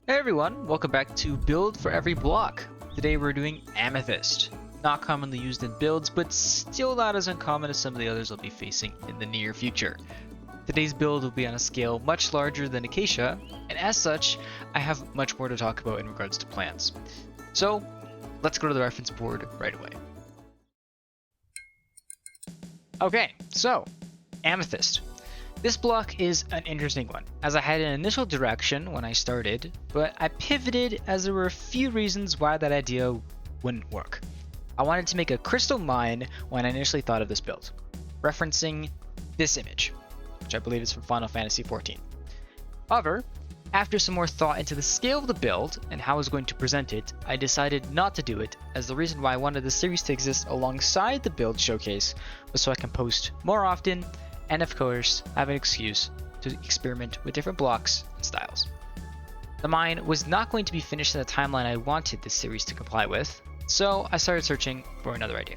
Hey everyone, welcome back to Build for Every Block. Today we're doing Amethyst. Not commonly used in builds, but still not as uncommon as some of the others we'll be facing in the near future. Today's build will be on a scale much larger than Acacia, and as such, I have much more to talk about in regards to plans. So, let's go to the reference board right away. Okay, so, Amethyst. This block is an interesting one, as I had an initial direction when I started, but I pivoted as there were a few reasons why that idea wouldn't work. I wanted to make a crystal mine when I initially thought of this build, referencing this image, which I believe is from Final Fantasy XIV. However, after some more thought into the scale of the build and how I was going to present it, I decided not to do it, as the reason why I wanted the series to exist alongside the build showcase was so I can post more often and of course have an excuse to experiment with different blocks and styles. The mine was not going to be finished in the timeline I wanted this series to comply with, so I started searching for another idea.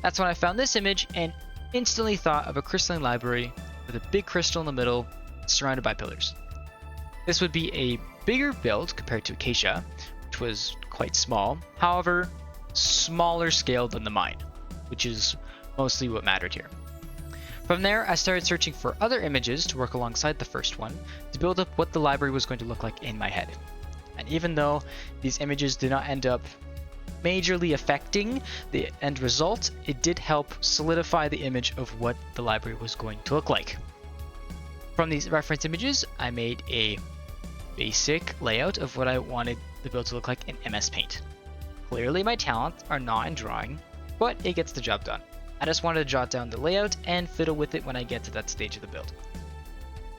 That's when I found this image and instantly thought of a crystalline library with a big crystal in the middle surrounded by pillars. This would be a bigger build compared to Acacia, which was quite small, however, smaller scale than the mine, which is mostly what mattered here. From there, I started searching for other images to work alongside the first one to build up what the library was going to look like in my head. And even though these images did not end up majorly affecting the end result, it did help solidify the image of what the library was going to look like. From these reference images, I made a basic layout of what I wanted the build to look like in MS Paint. Clearly my talents are not in drawing, but it gets the job done. I just wanted to jot down the layout and fiddle with it when I get to that stage of the build.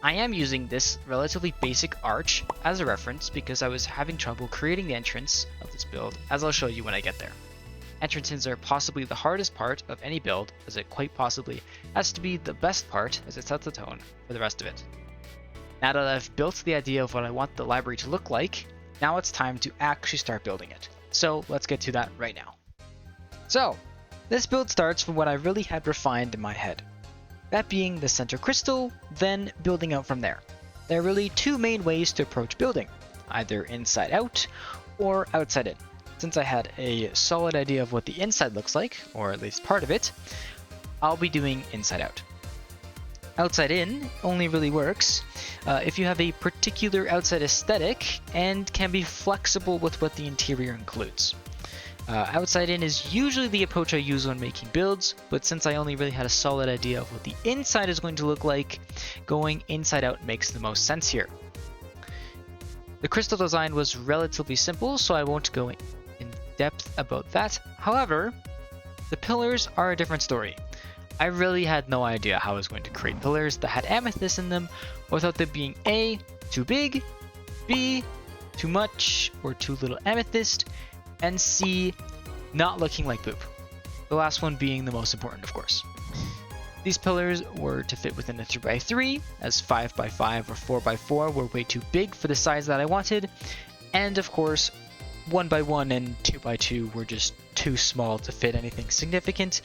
I am using this relatively basic arch as a reference because I was having trouble creating the entrance of this build, as I'll show you when I get there. Entrances are possibly the hardest part of any build, as it quite possibly has to be the best part as it sets the tone for the rest of it. Now that I've built the idea of what I want the library to look like, now it's time to actually start building it. So let's get to that right now. So, this build starts from what I really had refined in my head. That being the center crystal, then building out from there. There are really two main ways to approach building, either inside out or outside in. Since I had a solid idea of what the inside looks like, or at least part of it, I'll be doing inside out. Outside in only really works if you have a particular outside aesthetic and can be flexible with what the interior includes. Outside in is usually the approach I use when making builds, but since I only really had a solid idea of what the inside is going to look like, going inside out makes the most sense here. The crystal design was relatively simple, so I won't go in depth about that. However, the pillars are a different story. I really had no idea how I was going to create pillars that had amethyst in them without them being A, too big, B, too much or too little amethyst, and C, not looking like poop. The last one being the most important, of course. These pillars were to fit within a 3x3, as 5x5 or 4x4 were way too big for the size that I wanted, and of course, 1x1 and 2x2 were just too small to fit anything significant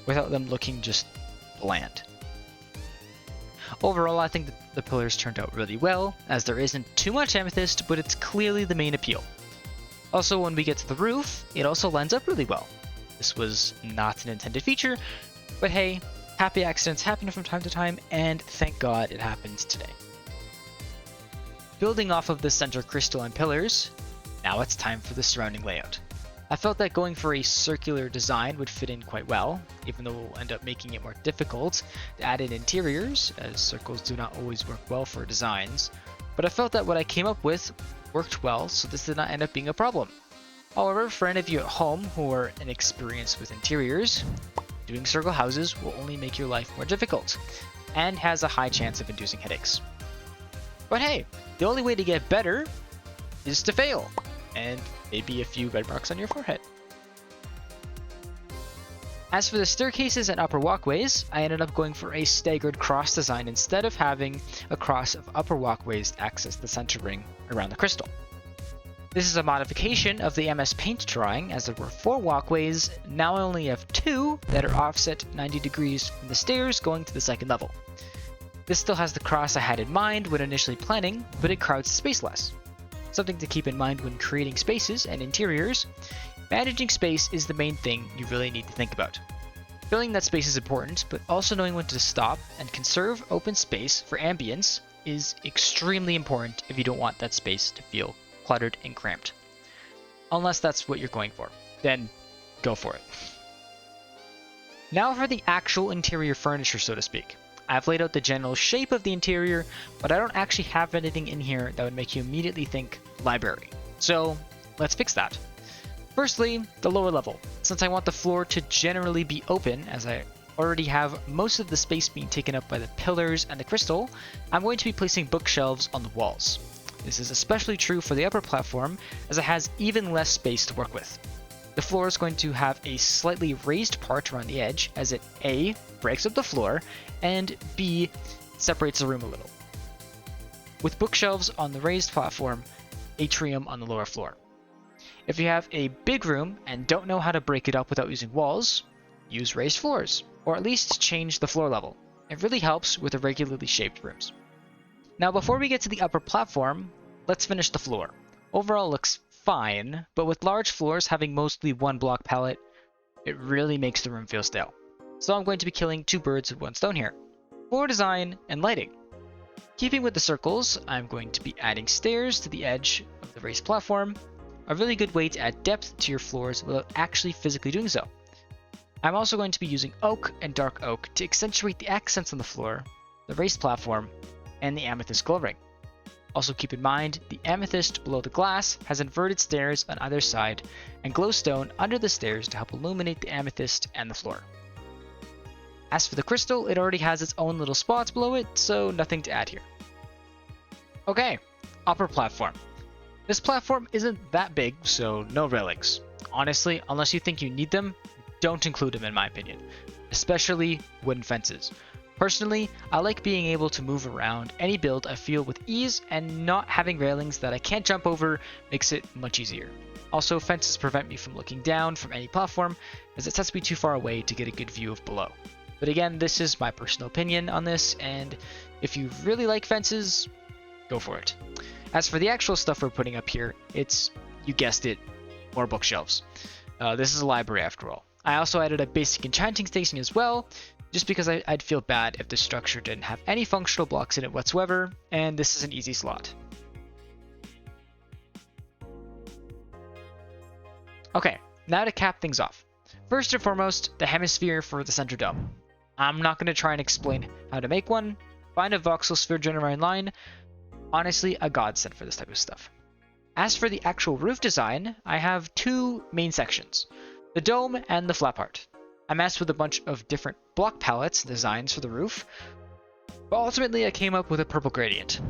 without them looking just bland. Overall, I think that the pillars turned out really well, as there isn't too much amethyst, but it's clearly the main appeal. Also, when we get to the roof, it also lines up really well. This was not an intended feature, but hey, happy accidents happen from time to time, and thank God it happened today. Building off of the center crystal and pillars, now it's time for the surrounding layout. I felt that going for a circular design would fit in quite well, even though we'll end up making it more difficult to add in interiors, as circles do not always work well for designs, but I felt that what I came up with worked well, so this did not end up being a problem. However, for any of you at home who are inexperienced with interiors, doing circle houses will only make your life more difficult, and has a high chance of inducing headaches. But hey, the only way to get better is to fail, and maybe a few red marks on your forehead. As for the staircases and upper walkways, I ended up going for a staggered cross design instead of having a cross of upper walkways to access the center ring around the crystal. This is a modification of the MS Paint drawing, as there were 4 walkways, now I only have 2 that are offset 90 degrees from the stairs going to the second level. This still has the cross I had in mind when initially planning, but it crowds space less. something to keep in mind when creating spaces and interiors, managing space is the main thing you really need to think about. Filling that space is important, but also knowing when to stop and conserve open space for ambience is extremely important if you don't want that space to feel cluttered and cramped. Unless that's what you're going for, then go for it. Now for the actual interior furniture, so to speak. I've laid out the general shape of the interior, but I don't actually have anything in here that would make you immediately think library. So let's fix that. Firstly, the lower level. Since I want the floor to generally be open, as I already have most of the space being taken up by the pillars and the crystal, I'm going to be placing bookshelves on the walls. This is especially true for the upper platform, as it has even less space to work with. The floor is going to have a slightly raised part around the edge, as it A, breaks up the floor, and B, separates the room a little. With bookshelves on the raised platform, atrium on the lower floor. If you have a big room and don't know how to break it up without using walls, use raised floors, or at least change the floor level. It really helps with irregularly shaped rooms. Now before we get to the upper platform, let's finish the floor. Overall it looks fine, but with large floors having mostly one block palette, it really makes the room feel stale. So I'm going to be killing two birds with one stone here. Floor design and lighting. Keeping with the circles, I'm going to be adding stairs to the edge of the raised platform, a really good way to add depth to your floors without actually physically doing so. I'm also going to be using oak and dark oak to accentuate the accents on the floor, the raised platform, and the amethyst glow ring. Also keep in mind, the amethyst below the glass has inverted stairs on either side, and glowstone under the stairs to help illuminate the amethyst and the floor. As for the crystal, it already has its own little spots below it, so nothing to add here. Okay, upper platform. This platform isn't that big, so no railings. Honestly, unless you think you need them, don't include them in my opinion, especially wooden fences. Personally, I like being able to move around any build I feel with ease, and not having railings that I can't jump over makes it much easier. Also, fences prevent me from looking down from any platform, as it sets me too far away to get a good view of below. But again, this is my personal opinion on this, and if you really like fences, go for it. As for the actual stuff we're putting up here, it's, you guessed it, more bookshelves. This is a library after all. I also added a basic enchanting station as well, just because I'd feel bad if the structure didn't have any functional blocks in it whatsoever, and this is an easy slot. Okay, now to cap things off. First and foremost, the hemisphere for the center dome. I'm not going to try and explain how to make one. Find a voxel sphere generator online. Honestly, a godsend for this type of stuff. As for the actual roof design, I have two main sections, the dome and the flat part. I messed with a bunch of different block palettes and designs for the roof, but ultimately I came up with a purple gradient.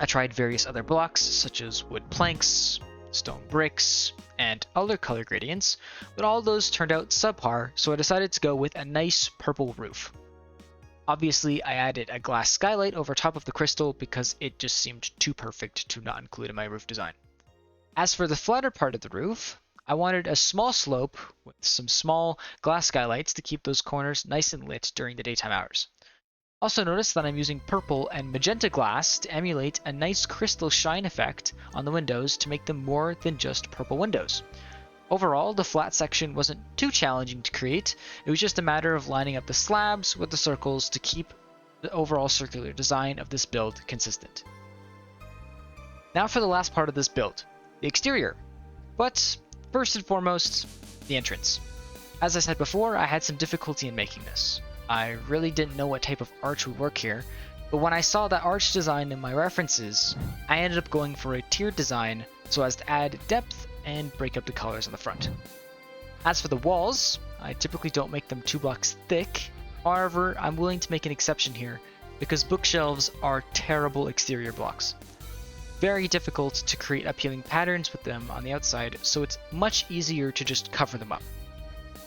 I tried various other blocks such as wood planks, stone bricks, and other color gradients, but all those turned out subpar, so I decided to go with a nice purple roof. Obviously, I added a glass skylight over top of the crystal because it just seemed too perfect to not include in my roof design. As for the flatter part of the roof, I wanted a small slope with some small glass skylights to keep those corners nice and lit during the daytime hours. Also notice that I'm using purple and magenta glass to emulate a nice crystal shine effect on the windows to make them more than just purple windows. Overall, the flat section wasn't too challenging to create, it was just a matter of lining up the slabs with the circles to keep the overall circular design of this build consistent. Now for the last part of this build, the exterior. But first and foremost, the entrance. As I said before, I had some difficulty in making this. I really didn't know what type of arch would work here, but when I saw that arch design in my references, I ended up going for a tiered design so as to add depth and break up the colors on the front. As for the walls, I typically don't make them 2 blocks thick, however, I'm willing to make an exception here because bookshelves are terrible exterior blocks. Very difficult to create appealing patterns with them on the outside, so it's much easier to just cover them up.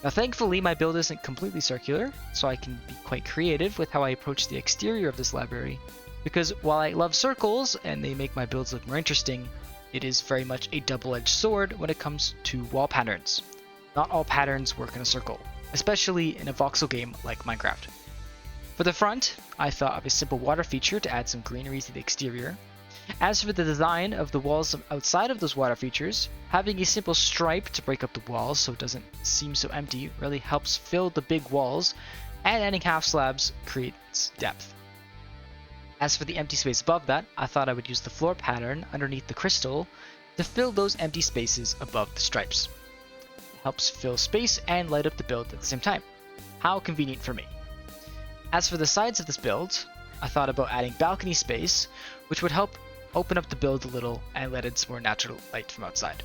Now thankfully my build isn't completely circular, so I can be quite creative with how I approach the exterior of this library, because while I love circles and they make my builds look more interesting, it is very much a double-edged sword when it comes to wall patterns. Not all patterns work in a circle, especially in a voxel game like Minecraft. For the front, I thought of a simple water feature to add some greenery to the exterior. As for the design of the walls outside of those water features, having a simple stripe to break up the walls so it doesn't seem so empty really helps fill the big walls, and adding half slabs creates depth. As for the empty space above that, I thought I would use the floor pattern underneath the crystal to fill those empty spaces above the stripes. It helps fill space and light up the build at the same time. How convenient for me. As for the sides of this build, I thought about adding balcony space, which would help open up the build a little and let in some more natural light from outside.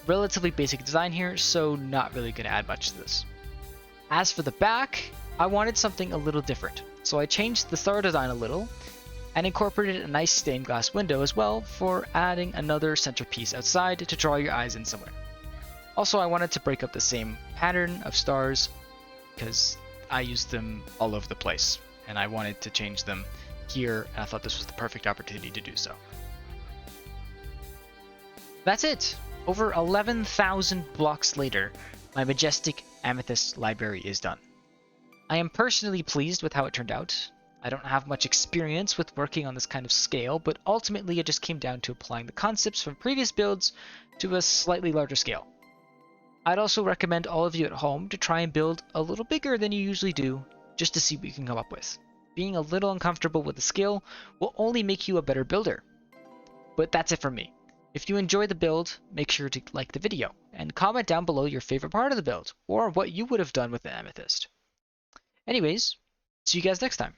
Relatively basic design here, so not really going to add much to this. As for the back, I wanted something a little different, so I changed the star design a little and incorporated a nice stained glass window as well for adding another centerpiece outside to draw your eyes in somewhere. Also, I wanted to break up the same pattern of stars because I used them all over the place and I wanted to change them here, and I thought this was the perfect opportunity to do so. That's it! Over 11,000 blocks later, my majestic Amethyst library is done. I am personally pleased with how it turned out. I don't have much experience with working on this kind of scale, but ultimately it just came down to applying the concepts from previous builds to a slightly larger scale. I'd also recommend all of you at home to try and build a little bigger than you usually do, just to see what you can come up with. Being a little uncomfortable with the scale will only make you a better builder. But that's it from me. If you enjoy the build, make sure to like the video, and comment down below your favorite part of the build, or what you would have done with the Amethyst. Anyways, see you guys next time.